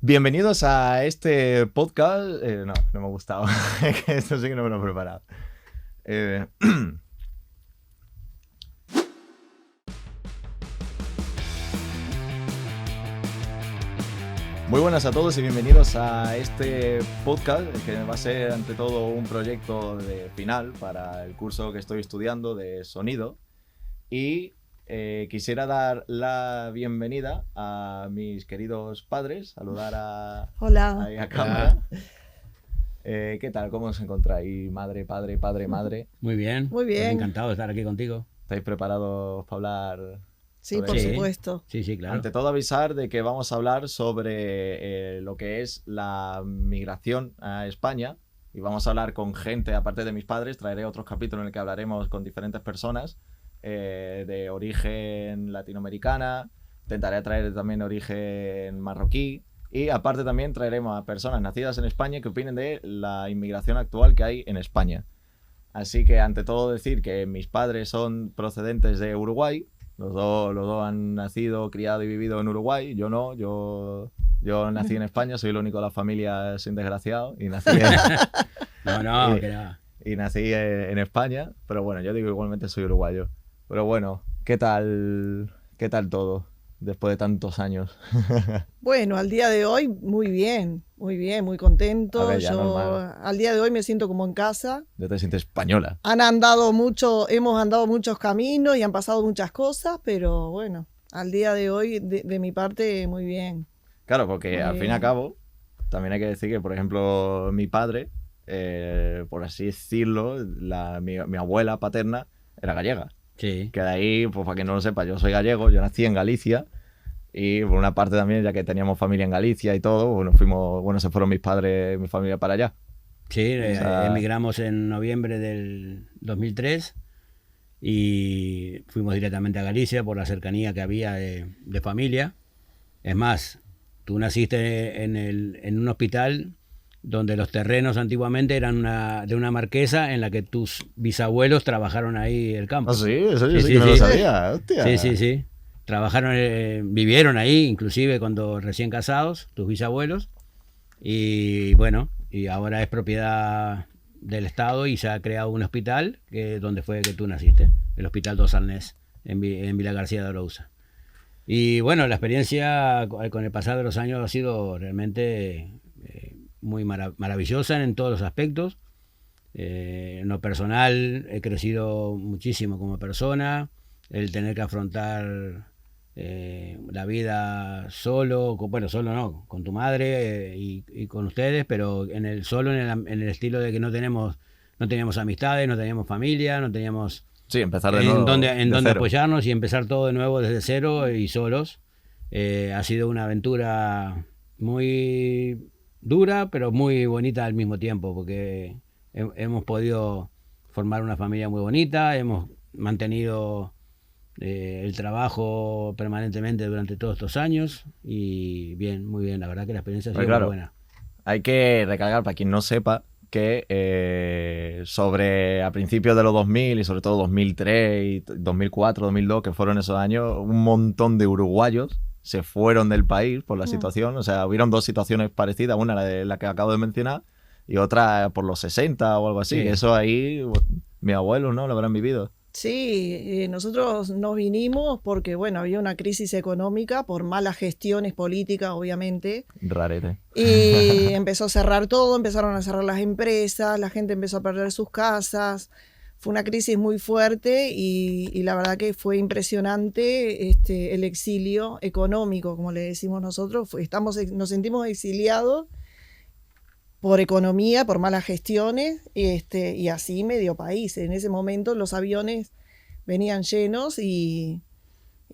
Bienvenidos a este podcast. No me ha gustado. Esto sí que no me lo he preparado. Eh, Muy buenas a todos y bienvenidos a este podcast que va a ser ante todo un proyecto de final para el curso que estoy estudiando de sonido. Y quisiera dar la bienvenida a mis queridos padres, saludar Hola. a cámara. ¿Qué tal? ¿Cómo os encontráis? Madre, padre, madre. Muy bien. Muy bien. Encantado de estar aquí contigo. ¿Estáis preparados para hablar? Sí, sobre por esto? supuesto. Sí, claro. Ante todo avisar de que vamos a hablar sobre lo que es la migración a España y vamos a hablar con gente, aparte de mis padres, traeré otros capítulos en el que hablaremos con diferentes personas de origen latinoamericana, intentaré traer también origen marroquí y aparte también traeremos a personas nacidas en España que opinen de la inmigración actual que hay en España. Así que ante todo decir que mis padres son procedentes de Uruguay. Los dos han nacido, criado y vivido en Uruguay. Yo no, yo nací en España, soy el único de la familia sin desgraciado y nací y nací en España. Pero bueno, yo digo igualmente soy uruguayo. Pero bueno, ¿qué tal todo después de tantos años? Bueno, al día de hoy muy contento. A ver, ya Yo normal. al día de hoy me siento como en casa. Ya te sientes española. Hemos andado muchos caminos y han pasado muchas cosas, pero bueno, al día de hoy, de mi parte, muy bien. Claro, porque Muy al fin y bien. al cabo, también hay que decir que, por ejemplo, mi padre, por así decirlo, mi abuela paterna era gallega. Sí. Que de ahí, pues para que no lo sepa, yo soy gallego, yo nací en Galicia y por una parte también, ya que teníamos familia en Galicia y todo, se fueron mis padres, mi familia para allá. Sí, O sea, emigramos en noviembre del 2003 y fuimos directamente a Galicia por la cercanía que había de familia. Es más, tú naciste en un hospital donde los terrenos antiguamente eran de una marquesa en la que tus bisabuelos trabajaron ahí el campo. ¿Ah, sí? Eso yo Sí, sí sí, que no lo sí. sabía, hostia. Sí. Trabajaron, vivieron ahí, inclusive cuando recién casados, tus bisabuelos. Y bueno, y ahora es propiedad del Estado y se ha creado un hospital donde fue que tú naciste, el Hospital Dos Arnés, en Villa García de Arousa. Y bueno, la experiencia con el pasar de los años ha sido realmente muy maravillosa en todos los aspectos. En lo personal he crecido muchísimo como persona, el tener que afrontar la vida solo, solo no, con tu madre y con ustedes, pero en el estilo de que no teníamos amistades, no teníamos familia, no teníamos Sí, empezar de nuevo. en de donde cero. apoyarnos y empezar todo de nuevo desde cero y solos. Ha sido una aventura muy dura, pero muy bonita al mismo tiempo, porque hemos podido formar una familia muy bonita, hemos mantenido el trabajo permanentemente durante todos estos años y bien, muy bien, la verdad que la experiencia ha sido Claro. muy buena. Hay que recalcar, para quien no sepa, que a principios de los 2000 y sobre todo 2003 y 2004, 2002, que fueron esos años, un montón de uruguayos se fueron del país por la situación. O sea, hubieron dos situaciones parecidas, una la que acabo de mencionar y otra por los 60 o algo así. Sí. Eso ahí, mis abuelos, ¿no? Lo habrán vivido. Sí, nosotros nos vinimos porque, bueno, había una crisis económica por malas gestiones políticas, obviamente. Rarete. Y empezó a cerrar todo, empezaron a cerrar las empresas, la gente empezó a perder sus casas. Fue una crisis muy fuerte y la verdad que fue impresionante el exilio económico, como le decimos nosotros. Nos sentimos exiliados por economía, por malas gestiones y así medio país. En ese momento los aviones venían llenos y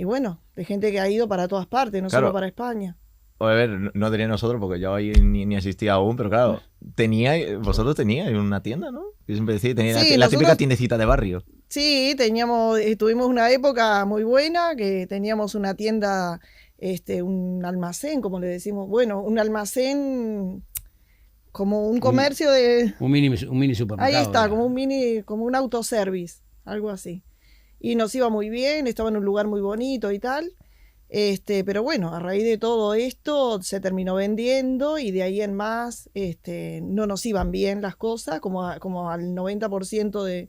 bueno, de gente que ha ido para todas partes, no Claro. solo para España. A ver, no tenía nosotros porque yo ahí ni existía aún, pero claro, vosotros teníais una tienda, ¿no? Yo siempre decía, tenía Sí, la típica nosotros- tiendecita de barrio. Sí, tuvimos una época muy buena que teníamos una tienda, un almacén, como le decimos, bueno, un almacén como un comercio de... Un mini supermercado. Ahí está, ¿verdad? como un autoservice, algo así. Y nos iba muy bien, estaba en un lugar muy bonito y tal. Pero bueno, a raíz de todo esto se terminó vendiendo y de ahí en más no nos iban bien las cosas, como al 90% de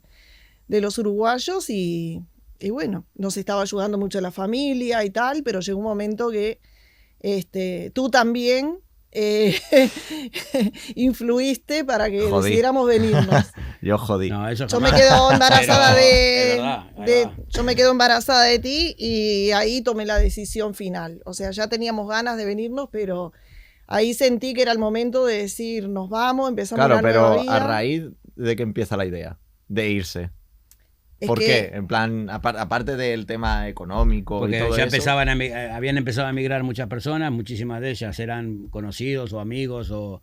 los uruguayos y bueno, nos estaba ayudando mucho la familia y tal, pero llegó un momento que tú también influiste para que Jodí. decidiéramos venirnos. Yo jodí. No, eso Yo me jamás. quedo embarazada Pero es verdad, es verdad. yo me quedo embarazada de ti y ahí tomé la decisión final. O sea, ya teníamos ganas de venirnos, pero ahí sentí que era el momento de decir, nos vamos, empezamos Claro, una nueva pero vida. a raíz de que empieza la idea de irse. Es ¿Por que- qué? En plan, aparte del tema económico Porque y todo ya eso. habían empezado a emigrar muchas personas, muchísimas de ellas eran conocidos o amigos o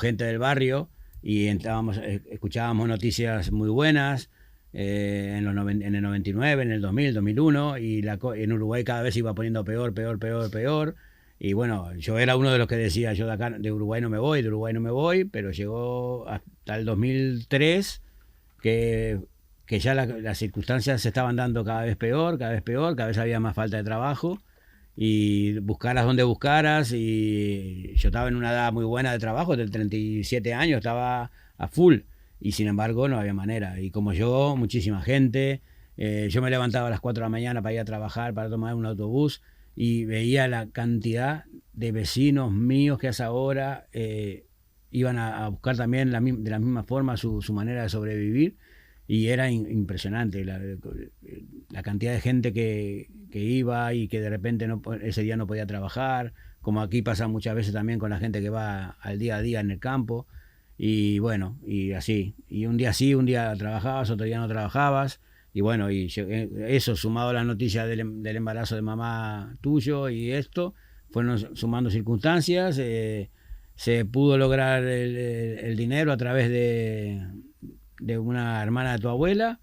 gente del barrio, y escuchábamos noticias muy buenas en el 99, en el 2000, 2001, y en Uruguay cada vez iba poniendo peor, peor, peor, peor. Y bueno, yo era uno de los que decía, yo de acá, de Uruguay no me voy, de Uruguay no me voy, pero llegó hasta el 2003 que ya las circunstancias se estaban dando cada vez peor, cada vez había más falta de trabajo, y buscaras donde buscaras, y yo estaba en una edad muy buena de trabajo, de 37 años, estaba a full, y sin embargo no había manera, y como yo, muchísima gente, yo me levantaba a las 4 de la mañana para ir a trabajar, para tomar un autobús, y veía la cantidad de vecinos míos que a esa hora iban a buscar también de la misma forma su manera de sobrevivir, y era impresionante la cantidad de gente que iba y que de repente ese día no podía trabajar, como aquí pasa muchas veces también con la gente que va al día a día en el campo, y bueno, y así, y un día sí, un día trabajabas, otro día no trabajabas, y bueno, eso sumado a la noticia del embarazo de mamá tuyo y esto, fueron sumando circunstancias, se pudo lograr el dinero a través de una hermana de tu abuela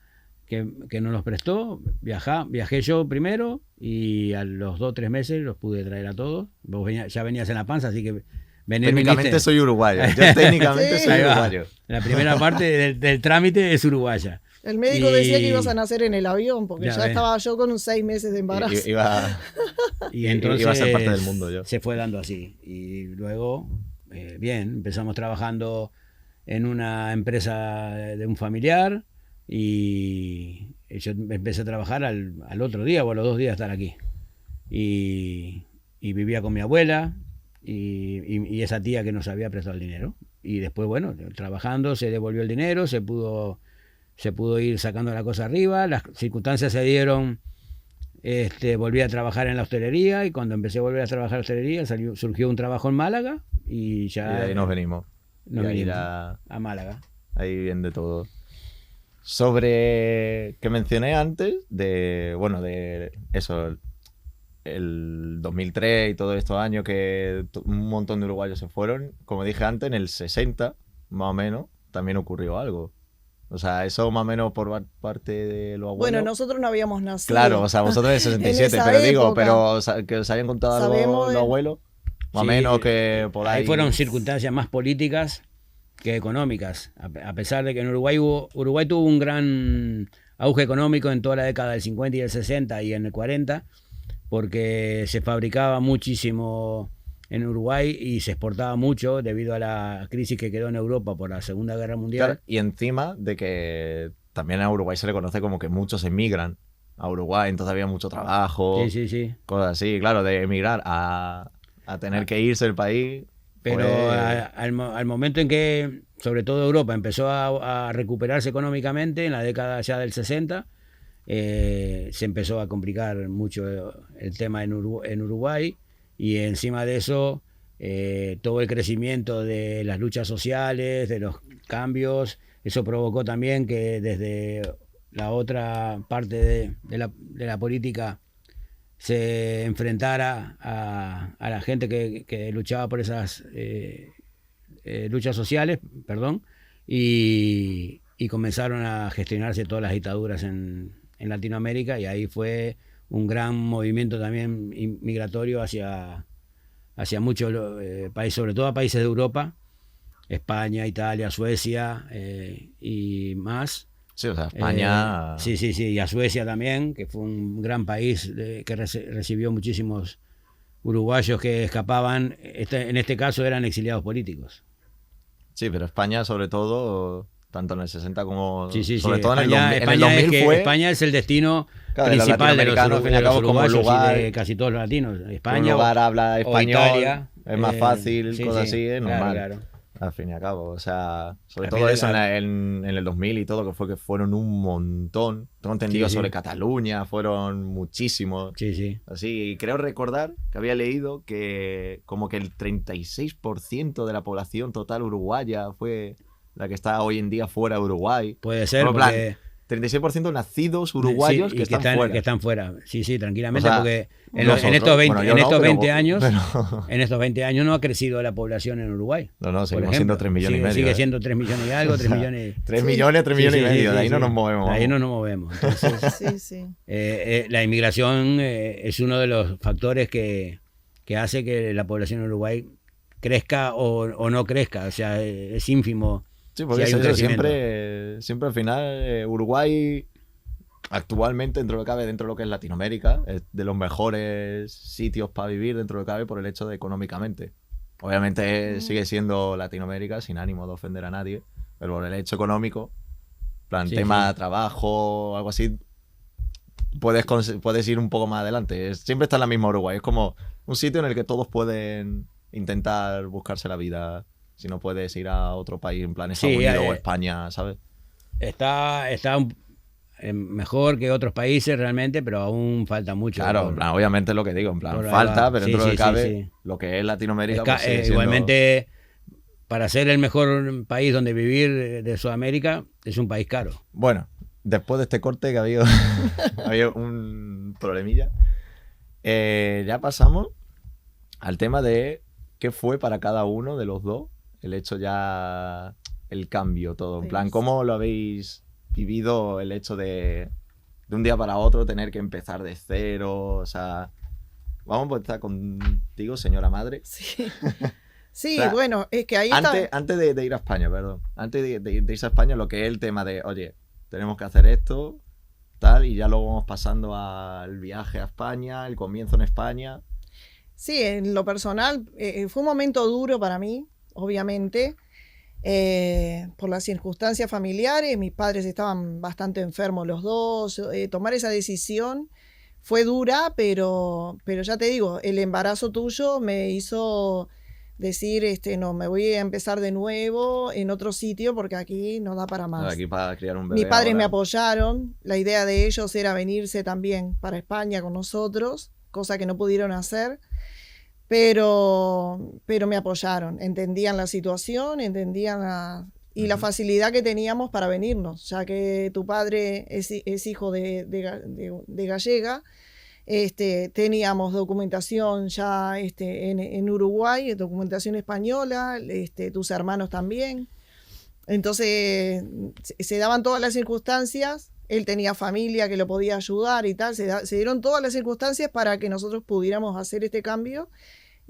que nos los prestó. Viajé yo primero y a los 2 o 3 meses los pude traer a todos. Vos ya venías en la panza, así que Técnicamente viniste. soy uruguayo. Yo técnicamente Sí. soy Ahí va. uruguayo. La primera parte del trámite es uruguaya. El médico decía que ibas a nacer en el avión, porque Ya ya ves. estaba yo con 6 meses de embarazo. Y entonces iba a ser parte del mundo yo. se fue dando así. Y luego, bien, empezamos trabajando en una empresa de un familiar, y yo empecé a trabajar al otro día o a los 2 días de estar aquí. Y vivía con mi abuela y esa tía que nos había prestado el dinero. Y después, bueno, trabajando se devolvió el dinero, se pudo ir sacando la cosa arriba, las circunstancias se dieron, volví a trabajar en la hostelería, y cuando empecé a volver a trabajar en la hostelería surgió un trabajo en Málaga, y Y ya de ahí nos venimos. nos y ahí vinimos era- a Málaga. Ahí viene de todo. Sobre que mencioné antes, de eso, el 2003 y todos estos años que un montón de uruguayos se fueron, como dije antes, en el 60, más o menos, también ocurrió algo. O sea, eso más o menos por parte de los abuelos. Bueno, nosotros no habíamos nacido. Claro, o sea, vosotros del 67, esa pero digo, época. pero o sea, que os hayan contado algo Sabemos los de- abuelos, más o Sí, menos que por ahí. Ahí fueron circunstancias más políticas que económicas, a pesar de que en Uruguay tuvo un gran auge económico en toda la década del 50 y el 60 y en el 40, porque se fabricaba muchísimo en Uruguay y se exportaba mucho debido a la crisis que quedó en Europa por la Segunda Guerra Mundial. Claro, y encima de que también a Uruguay se le conoce como que muchos emigran a Uruguay, entonces había mucho trabajo, Sí, sí, sí. cosas así. Claro, de emigrar a tener que irse del país. Pero pues, al momento en que, sobre todo Europa, empezó a recuperarse económicamente, en la década ya del 60, se empezó a complicar mucho el tema en Uruguay, y encima de eso, todo el crecimiento de las luchas sociales, de los cambios, eso provocó también que desde la otra parte de la política se enfrentara a la gente que luchaba por esas luchas sociales, perdón, y comenzaron a gestionarse todas las dictaduras en Latinoamérica, y ahí fue un gran movimiento también migratorio hacia muchos países, sobre todo a países de Europa, España, Italia, Suecia y más. Sí, o sea, España... Sí, y a Suecia también, que fue un gran país que recibió muchísimos uruguayos que escapaban, en este caso eran exiliados políticos. Sí, pero España sobre todo, tanto en el 60 como... Sí, sobre todo España, en el 2000 fue... España es el destino claro, principal de los uruguayos lugar, y de casi todos los latinos. España un lugar habla español, Italia, es más fácil, cosas así, es normal. Claro. Al fin y al cabo, o sea, sobre todo eso en el 2000 y todo, que fueron un montón. Tengo entendido sobre Cataluña, fueron muchísimos. Sí. Así, y creo recordar que había leído que como que el 36% de la población total uruguaya fue la que está hoy en día fuera de Uruguay. Puede ser, porque... plan, 36% nacidos uruguayos que están fuera. Que están fuera, sí, tranquilamente, o sea, porque en estos 20 años no ha crecido la población en Uruguay. No, seguimos siendo 3 millones y medio. Sigue siendo 3 millones y algo, 3 millones. 3 millones y medio, de ahí no nos movemos. De ahí no nos movemos. Entonces, la inmigración es uno de los factores que hace que la población en Uruguay crezca o no crezca, o sea, es ínfimo. Sí, porque siempre al final Uruguay actualmente dentro de lo que cabe, dentro de lo que es Latinoamérica, es de los mejores sitios para vivir dentro de lo que cabe por el hecho de económicamente. Obviamente sigue siendo Latinoamérica sin ánimo de ofender a nadie, pero por el hecho económico, plan tema de trabajo, algo así, puedes ir un poco más adelante. Siempre está en la misma Uruguay, es como un sitio en el que todos pueden intentar buscarse la vida. Si no puedes ir a otro país, en plan Estados Unidos o España, ¿sabes? Está mejor que otros países realmente, pero aún falta mucho. Claro, en plan, obviamente es lo que digo, en plan, falta, pero dentro de lo que cabe, lo que es Latinoamérica... Pues igualmente, para ser el mejor país donde vivir de Sudamérica, es un país caro. Bueno, después de este corte que ha habido, había un problemilla, ya pasamos al tema de qué fue para cada uno de los dos el hecho ya, el cambio, todo. En plan, ¿cómo lo habéis vivido el hecho de un día para otro tener que empezar de cero? O sea, vamos a empezar contigo, señora madre. Sí, sí, o sea, bueno, es que ahí antes de ir a España, perdón. Antes de irse a España, lo que es el tema de, oye, tenemos que hacer esto, tal, y ya luego vamos pasando al viaje a España, el comienzo en España. Sí, en lo personal, fue un momento duro para mí, obviamente, por las circunstancias familiares. Mis padres estaban bastante enfermos los dos. Tomar esa decisión fue dura, pero ya te digo, el embarazo tuyo me hizo decir, no, me voy a empezar de nuevo en otro sitio porque aquí no da para más. Aquí para criar un bebé. Mis padres me apoyaron. La idea de ellos era venirse también para España con nosotros, cosa que no pudieron hacer. Pero me apoyaron, entendían la situación, entendían la facilidad que teníamos para venirnos, ya que tu padre es hijo de gallega. Teníamos documentación ya en Uruguay, documentación española, tus hermanos también. Entonces se daban todas las circunstancias. Él tenía familia que lo podía ayudar y tal. Se dieron todas las circunstancias para que nosotros pudiéramos hacer este cambio,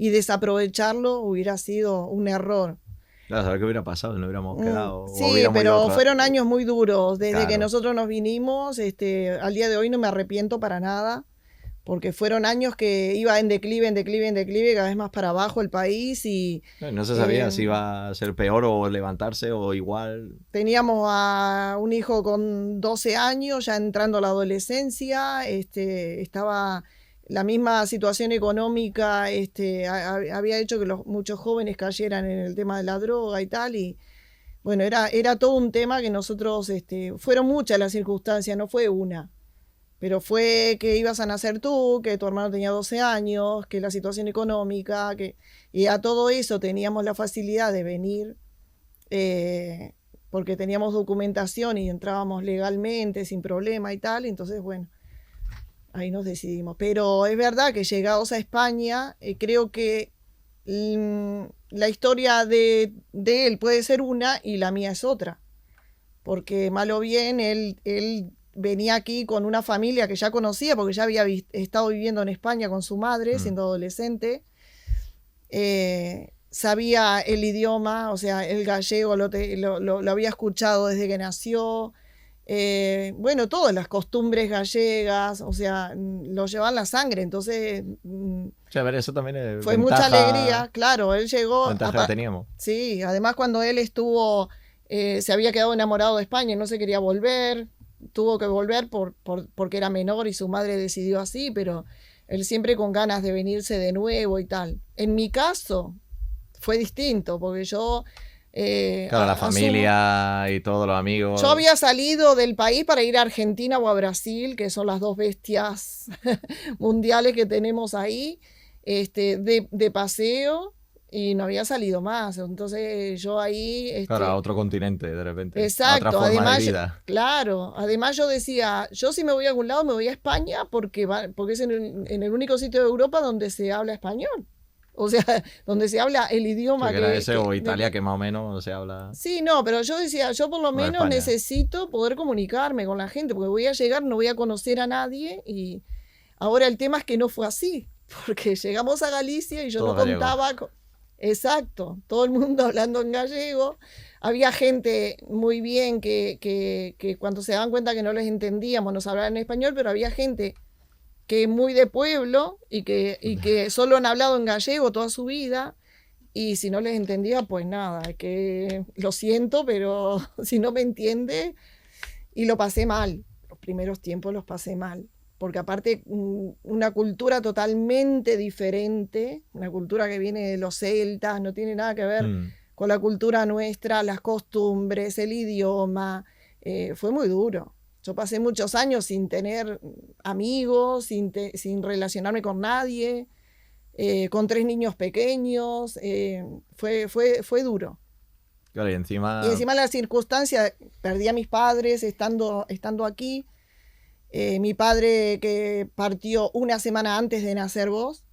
y desaprovecharlo hubiera sido un error. Claro, saber qué hubiera pasado, no hubiéramos quedado. Sí, pero fueron años muy duros. Desde que nosotros nos vinimos, al día de hoy no me arrepiento para nada, porque fueron años que iba en declive, cada vez más para abajo el país y... No se sabía si iba a ser peor o levantarse o igual. Teníamos a un hijo con 12 años, ya entrando a la adolescencia, estaba... La misma situación económica había hecho que muchos jóvenes cayeran en el tema de la droga y tal, y bueno, era todo un tema que nosotros, fueron muchas las circunstancias, no fue una, pero fue que ibas a nacer tú, que tu hermano tenía 12 años, que la situación económica, y a todo eso teníamos la facilidad de venir, porque teníamos documentación y entrábamos legalmente, sin problema y tal, entonces bueno, ahí nos decidimos. Pero es verdad que llegados a España, creo que la historia de él puede ser una y la mía es otra. Porque mal o bien, él venía aquí con una familia que ya conocía, porque ya había estado viviendo en España con su madre, siendo adolescente. Sabía el idioma, o sea, el gallego lo había escuchado desde que nació. Bueno, todas las costumbres gallegas, o sea, lo llevan la sangre, entonces Sí, a ver, eso también es fue mucha alegría, claro, él llegó. Ventaja que teníamos. Sí, además cuando él estuvo, se había quedado enamorado de España y no se quería volver, tuvo que volver porque era menor y su madre decidió así, pero él siempre con ganas de venirse de nuevo y tal. En mi caso fue distinto, porque yo... Claro, la familia y todos los amigos. Yo había salido del país para ir a Argentina o a Brasil, que son las dos bestias mundiales que tenemos ahí, de paseo, y no había salido más. Entonces yo ahí... Claro, a otro continente de repente. Exacto, a otra forma además, de vida. claro, además yo decía, yo si me voy a algún lado me voy a España porque es en el único sitio de Europa donde se habla español. O sea, donde se habla el idioma Sí, que era ese, o Italia, que más o menos se habla. Sí, no, pero yo decía, yo por lo menos España. Necesito poder comunicarme con la gente, porque voy a llegar, no voy a conocer a nadie, y ahora el tema es que no fue así, porque llegamos a Galicia y yo Todo no contaba... Exacto, todo el mundo hablando en gallego. Había gente muy bien que cuando se daban cuenta que no les entendíamos nos hablaban en español, pero había gente que muy de pueblo y que solo han hablado en gallego toda su vida, y si no les entendía, pues nada, que lo siento, pero si no me entiende, y lo pasé mal, los primeros tiempos los pasé mal, porque aparte una cultura totalmente diferente, una cultura que viene de los celtas, no tiene nada que ver con la cultura nuestra, las costumbres, el idioma, fue muy duro. Yo pasé muchos años sin tener amigos, sin relacionarme con nadie, con 3 niños pequeños. Fue duro. Claro, y encima la circunstancia, perdí a mis padres estando aquí. Mi padre que partió una semana antes de nacer vos,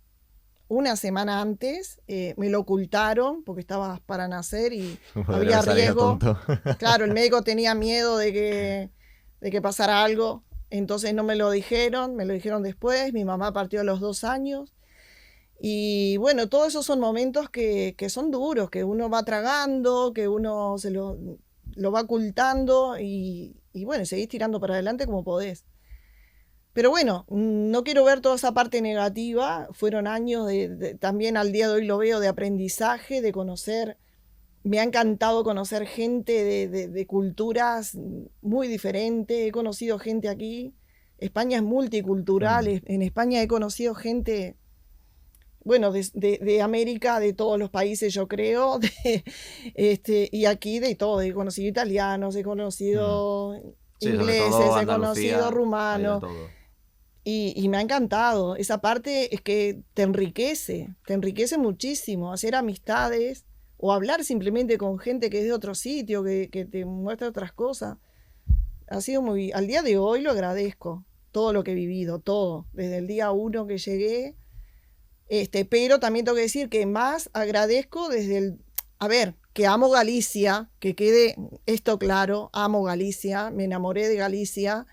una semana antes, me lo ocultaron porque estabas para nacer y había riesgo. Claro, el médico tenía miedo de que pasara algo, entonces no me lo dijeron después. Mi mamá partió a los 2 años, y bueno, todos esos son momentos que son duros, que uno va tragando, que uno se lo va ocultando, y bueno, seguís tirando para adelante como podés. Pero bueno, no quiero ver toda esa parte negativa. Fueron años también al día de hoy lo veo, de aprendizaje, de conocer. Me ha encantado conocer gente de culturas muy diferentes. He conocido gente aquí. España es multicultural. En España he conocido gente, bueno, de América, de todos los países, yo creo. Y aquí de todo. He conocido italianos, he conocido ingleses, he conocido rumanos. Y me ha encantado. Esa parte es que te enriquece muchísimo. Hacer amistades o hablar simplemente con gente que es de otro sitio, que te muestra otras cosas. Ha sido muy... Al día de hoy lo agradezco, todo lo que he vivido, todo, desde el día 1 que llegué. Pero también tengo que decir que más agradezco desde el... A ver, que amo Galicia, que quede esto claro, amo Galicia, me enamoré de Galicia,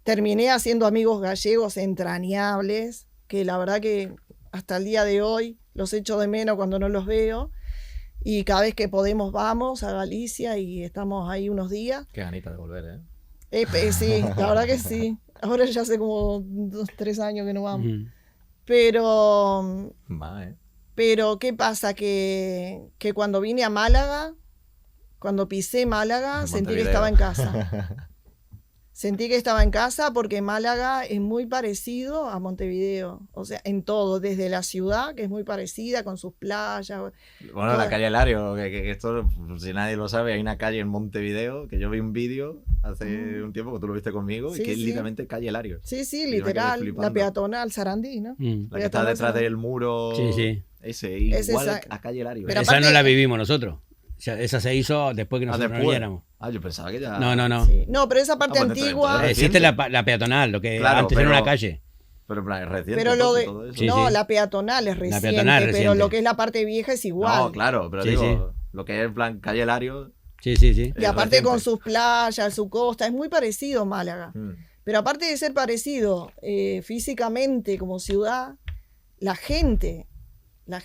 terminé haciendo amigos gallegos entrañables, que la verdad que hasta el día de hoy los echo de menos cuando no los veo. Y cada vez que podemos vamos a Galicia y estamos ahí unos días. Qué ganita de volver, Sí, la verdad que sí. Ahora ya hace como 2-3 años que no vamos. Pero... Pero ¿qué pasa? Que cuando vine a Málaga, cuando pisé Málaga, sentí que estaba en casa. Sentí que estaba en casa porque Málaga es muy parecido a Montevideo, o sea, en todo, desde la ciudad, que es muy parecida, con sus playas. Bueno, la calle Lario, que esto, si nadie lo sabe, hay una calle en Montevideo, que yo vi un vídeo hace un tiempo, que tú lo viste conmigo, Sí, y que es sí. literalmente calle Lario. Sí, Y yo me quedé literal, flipando. la peatonal Sarandí, ¿no? La que está detrás del muro. Sí. Ese, Es igual esa. a calle Lario. Pero Esa aparte- no la vivimos nosotros. O sea, esa se hizo después que nosotros después. no viéramos. Yo pensaba que ya... No. Sí. No, pero esa parte Ah, pues antigua... entonces- Existe la peatonal, lo que Claro, antes era pero- una calle. Pero en plan, es reciente Pero lo de... todo eso. Sí, no, sí. la peatonal es reciente, peatonal pero reciente. lo que es la parte vieja es igual. No, claro, pero Sí, digo, lo que es en plan calle Lario... Sí. Y aparte reciente. con sus playas, su costa, es muy parecido Málaga. Pero aparte de ser parecido físicamente como ciudad, la gente, Sí, es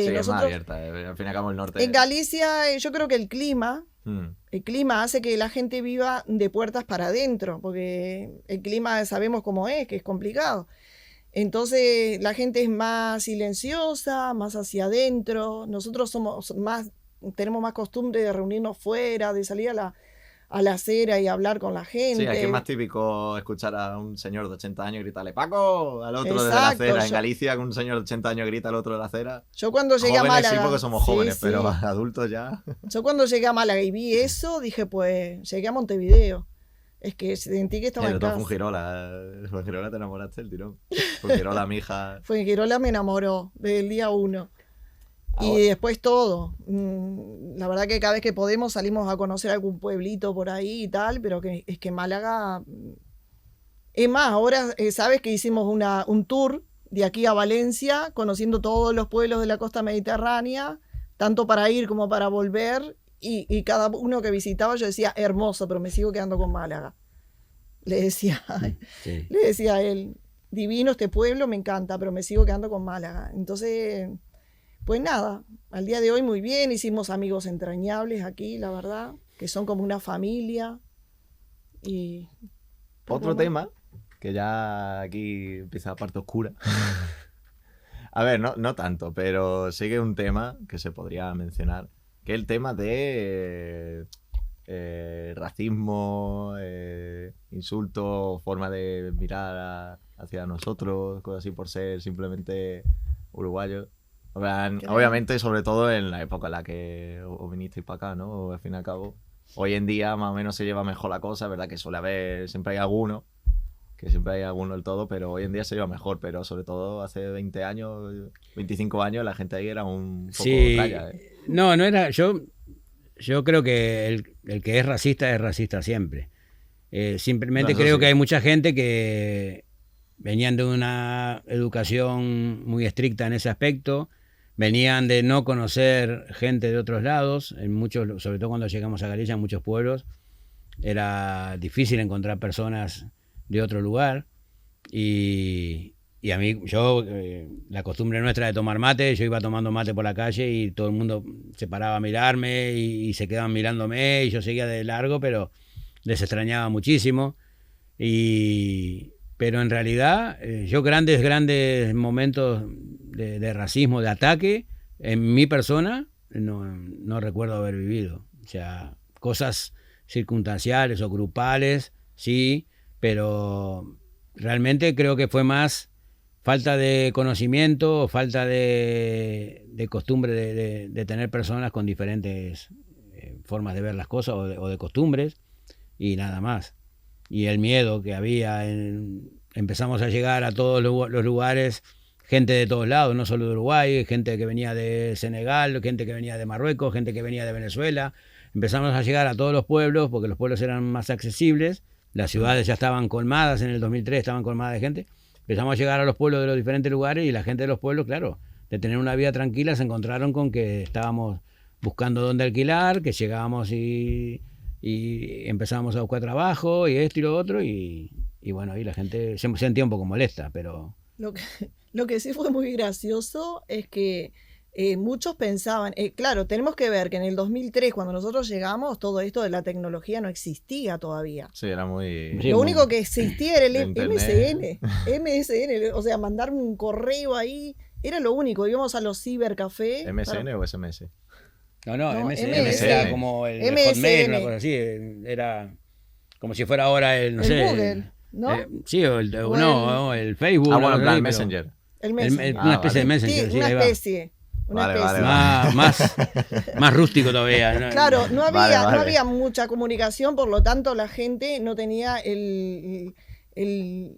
más nosotros... abierta. Al fin y al cabo el norte... En Galicia, yo creo que el clima El clima hace que la gente viva de puertas para adentro, porque el clima sabemos cómo es, que es complicado. Entonces la gente es más silenciosa, más hacia adentro. Nosotros tenemos más costumbre de reunirnos fuera, de salir a la acera y hablar con la gente. Sí, aquí es más típico escuchar a un señor de 80 años gritarle ¡Paco! Al otro desde la Exacto, acera. En Galicia, que un señor de 80 años grita al otro de la acera. Yo cuando llegué a Jóvenes Málaga... sí, porque somos Sí, jóvenes, sí. pero adultos ya... Yo cuando llegué a Málaga y vi eso, dije, pues, llegué a Montevideo. Es que sentí que estaba en Fue casa. Fuengirola te enamoraste del tirón. Fuengirola, mi hija... Fuengirola me enamoró desde el día 1. Y después todo. La verdad que cada vez que podemos salimos a conocer algún pueblito por ahí y tal, pero es que Málaga... Es más, ahora sabes que hicimos un tour de aquí a Valencia, conociendo todos los pueblos de la costa mediterránea, tanto para ir como para volver, y cada uno que visitaba yo decía, hermoso, pero me sigo quedando con Málaga. Le decía a él, divino este pueblo, me encanta, pero me sigo quedando con Málaga. Entonces... Pues nada, al día de hoy muy bien, hicimos amigos entrañables aquí, la verdad, que son como una familia. Y otro tema, que ya aquí empieza la parte oscura. A ver, no tanto, pero sí que es un tema que se podría mencionar, que es el tema de racismo, insultos, forma de mirar hacia nosotros, cosas así por ser simplemente uruguayos. Obviamente, sobre todo en la época en la que os vinisteis para acá, ¿no? Al fin y al cabo, hoy en día más o menos se lleva mejor la cosa, ¿verdad? Que suele haber, siempre hay alguno del todo, pero hoy en día se lleva mejor, pero sobre todo hace 20 años, 25 años, la gente ahí era un poco tralla, ¿eh? No era, yo creo que el que es racista siempre. Simplemente creo que hay mucha gente que venían de una educación muy estricta en ese aspecto, venían de no conocer gente de otros lados, sobre todo cuando llegamos a Galicia, en muchos pueblos, era difícil encontrar personas de otro lugar, y a mí, la costumbre nuestra de tomar mate, yo iba tomando mate por la calle y todo el mundo se paraba a mirarme y se quedaban mirándome, y yo seguía de largo, pero les extrañaba muchísimo, pero en realidad yo grandes momentos de racismo, de ataque, en mi persona, no recuerdo haber vivido. O sea, cosas circunstanciales o grupales, sí, pero realmente creo que fue más falta de conocimiento, falta de costumbre de tener personas con diferentes formas de ver las cosas o de costumbres, y nada más. Y el miedo que había, empezamos a llegar a todos los lugares, gente de todos lados, no solo de Uruguay, gente que venía de Senegal, gente que venía de Marruecos, gente que venía de Venezuela. Empezamos a llegar a todos los pueblos, porque los pueblos eran más accesibles, las ciudades ya estaban colmadas, en el 2003 estaban colmadas de gente. Empezamos a llegar a los pueblos de los diferentes lugares, y la gente de los pueblos, claro, de tener una vida tranquila, se encontraron con que estábamos buscando dónde alquilar, que llegábamos y empezábamos a buscar trabajo y esto y lo otro, y bueno, ahí la gente se sentía un poco molesta, pero... Lo que sí fue muy gracioso es que muchos pensaban, claro, tenemos que ver que en el 2003, cuando nosotros llegamos, todo esto de la tecnología no existía todavía. Sí, era muy... Lo único que existía era el Internet. MSN, o sea, mandar un correo ahí, era lo único. Íbamos a los cibercafés. ¿MSN o SMS? No, MSN. era como el Hotmail, una cosa así, era como si fuera ahora el Google, ¿no? Sí, el Facebook. Bueno, en plan, el Messenger. El Messenger. Una especie de Messenger, Sí, sí, ahí va. Una especie. Más rústico todavía, ¿no? Claro, no había mucha comunicación, por lo tanto la gente no tenía el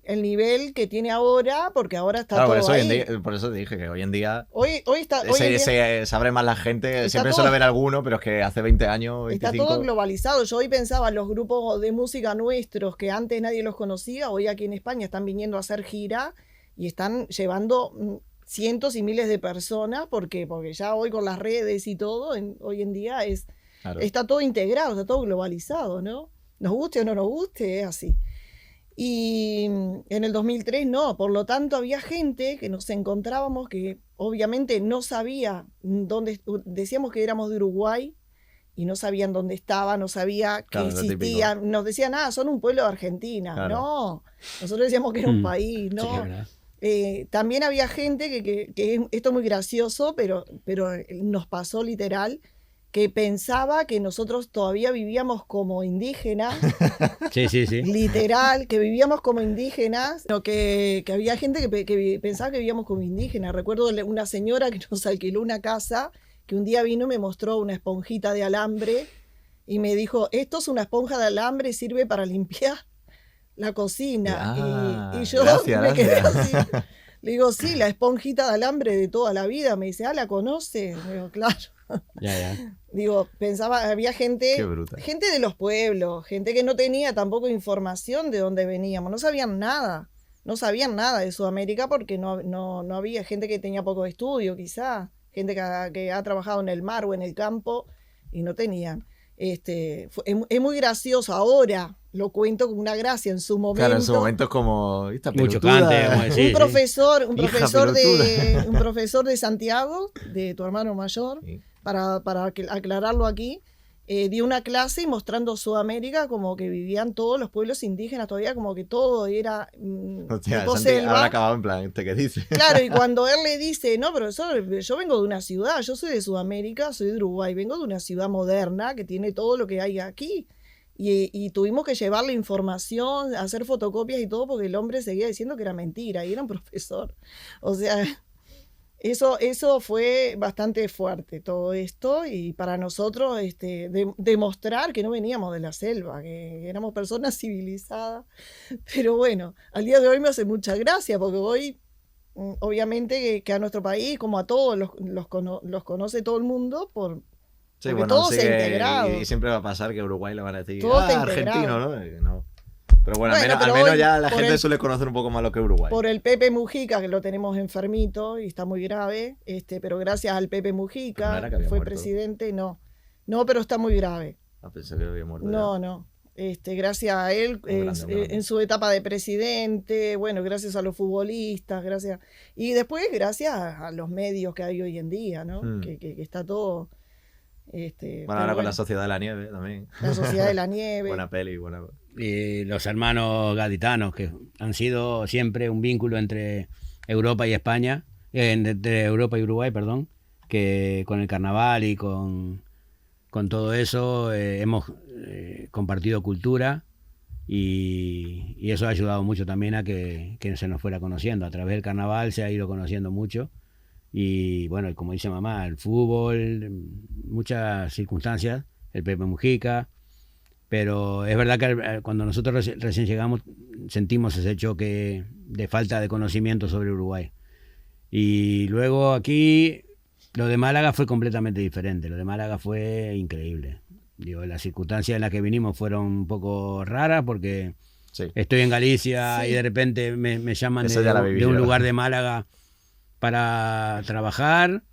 nivel que tiene ahora, porque ahora está todo ahí. Por eso te dije que hoy en día se abre más la gente, siempre todo, suele haber alguno, pero es que hace 20 años, 25... Está todo globalizado. Yo hoy pensaba en los grupos de música nuestros, que antes nadie los conocía, hoy aquí en España están viniendo a hacer gira y están llevando cientos y miles de personas, porque ya hoy con las redes y todo, hoy en día está todo integrado, está todo globalizado, ¿no? Nos guste o no nos guste, es así. Y en el 2003 no, por lo tanto había gente que nos encontrábamos que obviamente no sabía dónde, decíamos que éramos de Uruguay y no sabían dónde estaba, no sabía que Claro, lo existía. típico. Nos decían, son un pueblo de Argentina. Claro. No, nosotros decíamos que era un país, Sí, ¿no? es verdad. También había gente esto es muy gracioso, pero nos pasó literal, que pensaba que nosotros todavía vivíamos como indígenas, Sí, sí, sí. literal, que vivíamos como indígenas, no, que había gente que pensaba que vivíamos como indígenas. Recuerdo una señora que nos alquiló una casa, que un día vino y me mostró una esponjita de alambre y me dijo, esto es una esponja de alambre y sirve para limpiar la cocina. Y yo me quedé así. Le digo, sí, la esponjita de alambre de toda la vida. Me dice, ¿la conoce? Le digo, claro. Ya. Digo, pensaba, había gente Qué bruta. de los pueblos, gente que no tenía tampoco información de dónde veníamos, no sabían nada de Sudamérica porque no había gente que tenía poco estudio, quizá, gente que ha trabajado en el mar o en el campo y no tenían. Es muy gracioso, ahora lo cuento con una gracia, en su momento. Claro, en su momento es como... esta Muy pelotuda. chocante, como decir. Un profesor, Hija pelotuda. un profesor de Santiago, de tu hermano mayor, Sí. para aclararlo aquí, dio una clase mostrando Sudamérica como que vivían todos los pueblos indígenas, todavía como que todo era Hostia, tipo Santi selva. habrá acabado en plan, ¿este qué dice? Claro, y cuando él le dice, no, profesor, yo vengo de una ciudad, yo soy de Sudamérica, soy de Uruguay, vengo de una ciudad moderna que tiene todo lo que hay aquí. Y tuvimos que llevarle información, hacer fotocopias y todo, porque el hombre seguía diciendo que era mentira, y era un profesor. O sea, eso fue bastante fuerte, todo esto, y para nosotros demostrar que no veníamos de la selva, que éramos personas civilizadas. Pero bueno, al día de hoy me hace mucha gracia, porque hoy, obviamente, que a nuestro país, como a todos, los conoce todo el mundo Sí, porque bueno, todo sí se ha que- integrado. y siempre va a pasar que Uruguay le van a decir, Todo está argentino, integrado. ¿no? No. Pero bueno, Bueno, al pero menos hoy, ya la por gente el- suele conocer un poco más lo que es Uruguay. Por el Pepe Mujica, que lo tenemos enfermito y está muy grave, pero gracias al Pepe Mujica, ¿No era que que había fue muerto? presidente, no, pero está muy grave. Pensé que había muerto. No. Gracias a él, Un grande, un grande. en su etapa de presidente, bueno, gracias a los futbolistas, y después gracias a los medios que hay hoy en día, ¿no? Que está todo. Bueno, pero ahora con bueno, la Sociedad de la Nieve también. la Sociedad de la Nieve. Buena peli, buena. Y los hermanos gaditanos, que han sido siempre un vínculo entre Europa y España, entre Europa y Uruguay, perdón, que con el carnaval y con todo eso hemos compartido cultura y eso ha ayudado mucho también a que se nos fuera conociendo. A través del carnaval se ha ido conociendo mucho y bueno, como dice mamá, el fútbol, muchas circunstancias, el Pepe Mujica. Pero es verdad que cuando nosotros recién llegamos sentimos ese choque de falta de conocimiento sobre Uruguay. Y luego aquí lo de Málaga fue completamente diferente. Lo de Málaga fue increíble. Digo, las circunstancias en las que vinimos fueron un poco raras porque Sí. estoy en Galicia Sí. y de repente me llaman Eso ya la viví de un yo. lugar de Málaga para trabajar.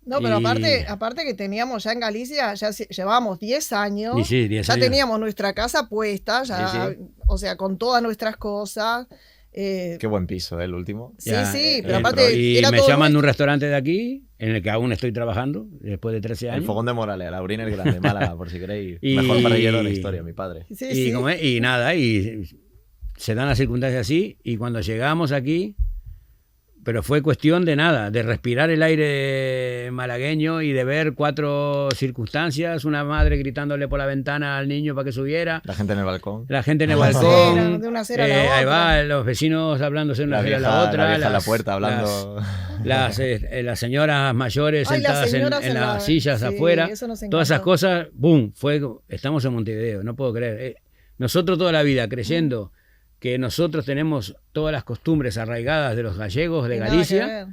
No, pero Y- aparte que teníamos ya en Galicia, llevábamos 10 años, Y sí, 10 ya años. teníamos nuestra casa puesta, ya, Sí. o sea, con todas nuestras cosas. Qué buen piso, el último. Sí, Ya, sí, pero dentro. aparte Y era me todo llaman de un nuestro. restaurante de aquí, en el que aún estoy trabajando, después de 13 El años. Fogón de Morales, Laurín el Grande, Málaga, por si queréis. Y- Mejor parrillero de la historia, mi padre. Sí, y, sí. y nada, y se dan las circunstancias así, y cuando llegamos aquí, pero fue cuestión de nada, de respirar el aire malagueño y de ver 4 circunstancias, una madre gritándole por la ventana al niño para que subiera, La gente en el balcón. la gente en el Una balcón, acera, de una acera a la ahí otra. va, los vecinos hablándose una La acera a vieja, la otra, la vieja en la las- puerta hablando. las señoras mayores Ay, las sentadas señoras en en las la- sillas sí, afuera, eso nos todas esas encantó. cosas, boom, estamos en Montevideo, no puedo creer. Nosotros toda la vida creyendo que nosotros tenemos todas las costumbres arraigadas de los gallegos de Y nada que Galicia ver.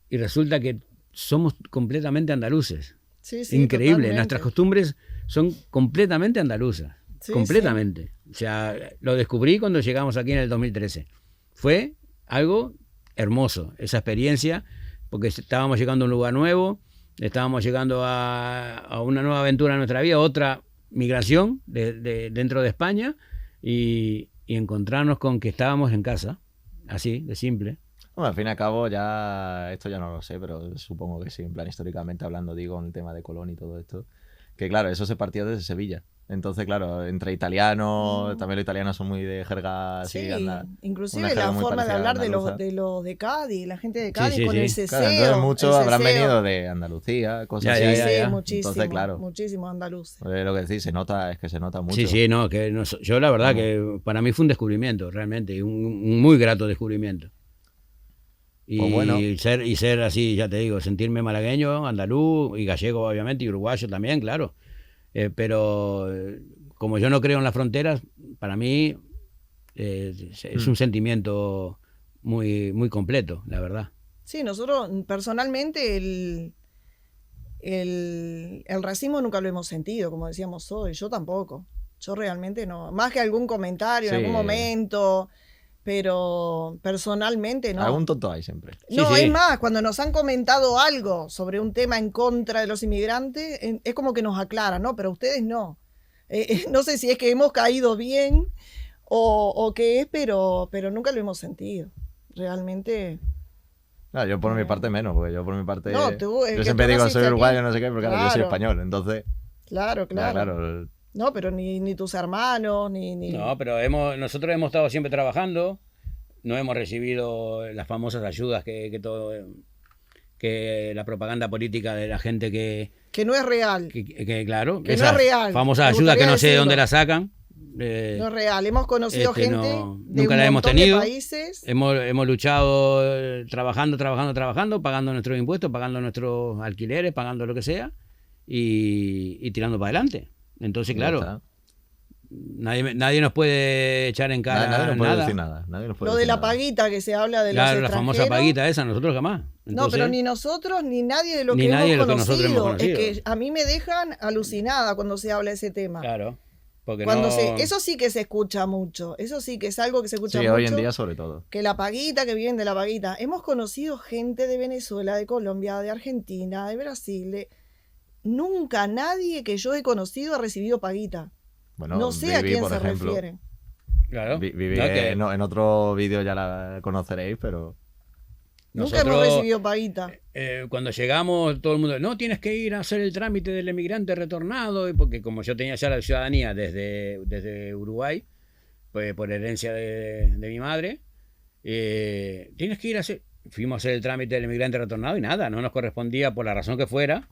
y resulta que somos completamente andaluces. Sí, sí, Increíble, totalmente. nuestras costumbres son completamente andaluzas, Sí, completamente. O sea, lo descubrí cuando llegamos aquí en el 2013. Fue algo hermoso, esa experiencia, porque estábamos llegando a un lugar nuevo, estábamos llegando a una nueva aventura en nuestra vida, otra migración dentro de España y encontrarnos con que estábamos en casa, así, de simple. Bueno, al fin y al cabo, ya esto ya no lo sé, pero supongo que sí, en plan históricamente hablando, digo, en el tema de Colón y todo esto, que claro, eso se partió desde Sevilla. Entonces, claro, entre italianos, también los italianos son muy de jerga así. Sí, una inclusive jerga la muy forma de parecida a la hablar andaluza. de los de Cádiz, la gente de Cádiz sí, con sí. el ceseo. Claro, entonces muchos el habrán ceseo. venido de Andalucía, cosas Ya, así. ya, Sí, ya. muchísimo, Entonces, claro. muchísimo andaluces. Lo que decís, es que se nota mucho. Sí, sí, no, que yo la verdad que para mí fue un descubrimiento, realmente, un muy grato descubrimiento. Y, Pues bueno. ser así, ya te digo, sentirme malagueño, andaluz y gallego, obviamente, y uruguayo también, claro. Pero como yo no creo en las fronteras, para mí es un sentimiento muy, muy completo, la verdad. Sí, nosotros personalmente el racismo nunca lo hemos sentido, como decíamos hoy, yo tampoco. Yo realmente no. Más que algún comentario en Sí. algún momento, pero personalmente no. Algún tonto hay siempre. No, Sí, sí. es más, cuando nos han comentado algo sobre un tema en contra de los inmigrantes, es como que nos aclaran, ¿no? Pero ustedes no. No sé si es que hemos caído bien o qué es, pero nunca lo hemos sentido. Realmente. Claro, yo por mi parte menos, porque yo por mi parte. No, tú, es yo que siempre tú digo naciste soy aquí. uruguayo, no sé qué, pero claro, yo soy Claro. español, entonces. Claro, Ya, claro. claro. No, pero ni tus hermanos, ni... No, pero nosotros hemos estado siempre trabajando, no hemos recibido las famosas ayudas que la propaganda política de la gente que Que no es real. claro, Que no esas es real. famosas Me ayudas que gustaría no sé de decirlo. dónde las sacan. No es real. Hemos conocido gente de nunca un la hemos montón de tenido. países. Hemos luchado trabajando, pagando nuestros impuestos, pagando nuestros alquileres, pagando lo que sea y tirando para adelante. Entonces, Ya claro, está. nadie nos puede echar en cara Nadie nos puede nada. decir nada. Nadie nos puede Lo de decir la nada. paguita que se habla de Claro, los la famosa extranjeros. paguita esa, nosotros jamás. No, Entonces, pero ni nosotros ni nadie de lo Ni que nadie de hemos lo que nosotros hemos conocido. Es conocido. que a mí me dejan alucinada cuando se habla de ese tema. claro, porque Cuando no... eso sí que se escucha mucho. Eso sí que es algo que se escucha Sí, mucho. hoy en día sobre todo. Que la paguita, que viven de la paguita. Hemos conocido gente de Venezuela, de Colombia, de Argentina, de Brasil. Nunca nadie que yo he conocido ha recibido paguita. Bueno, No sé a Vivi, quién por se ejemplo. refieren. Claro. Vivi, No, que en otro vídeo ya la conoceréis, pero. Nunca hemos nosotros, recibido paguita. cuando llegamos, todo el mundo, no, tienes que ir a hacer el trámite del emigrante retornado, y porque como yo tenía ya la ciudadanía desde Uruguay, pues por herencia de mi madre, tienes que ir a hacer... Fuimos a hacer el trámite del emigrante retornado y nada, no nos correspondía por la razón que fuera,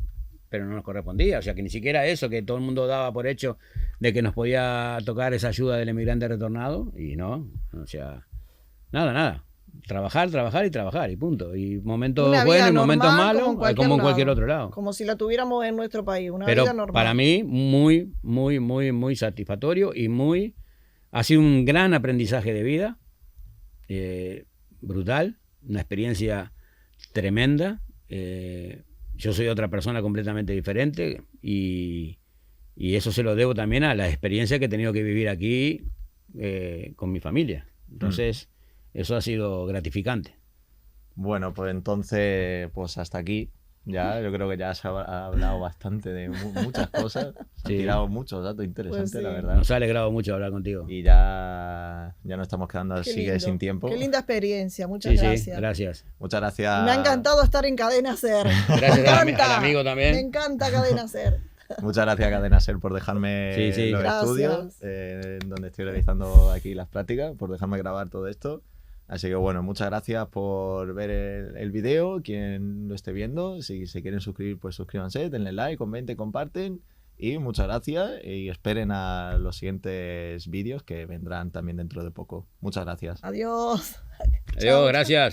pero no nos correspondía. O sea, que ni siquiera eso, que todo el mundo daba por hecho de que nos podía tocar esa ayuda del emigrante retornado, y no, o sea, nada. Trabajar y trabajar, y punto. Y momentos Una vida buenos y momentos normal, malos, como en cualquier lado. otro lado. Como si la tuviéramos en nuestro país, una Pero vida normal. para mí, muy, muy, muy, muy satisfactorio y ha sido un gran aprendizaje de vida, brutal, una experiencia tremenda. Yo soy otra persona completamente diferente y eso se lo debo también a la experiencia que he tenido que vivir aquí con mi familia. Entonces, eso ha sido gratificante. Bueno, pues entonces, pues hasta aquí. Ya, yo creo que ya se ha hablado bastante de muchas cosas. Se han Sí. tirado muchos datos interesantes, Pues sí. la verdad. Nos ha alegrado mucho hablar contigo. Y ya nos estamos quedando Qué así que lindo. sin tiempo. Qué linda experiencia, muchas Sí, gracias. gracias. Muchas gracias. Me ha encantado estar en Cadena Ser. Gracias Me al encanta. amigo también. Me encanta Cadena Ser. Muchas gracias, Cadena Ser, por dejarme Sí. los Gracias. estudios donde estoy realizando aquí las prácticas, por dejarme grabar todo esto. Así que bueno, muchas gracias por ver el vídeo, quien lo esté viendo. Si se quieren suscribir, pues suscríbanse, denle like, comenten, comparten. Y muchas gracias y esperen a los siguientes vídeos que vendrán también dentro de poco. Muchas gracias. Adiós. Adiós, gracias.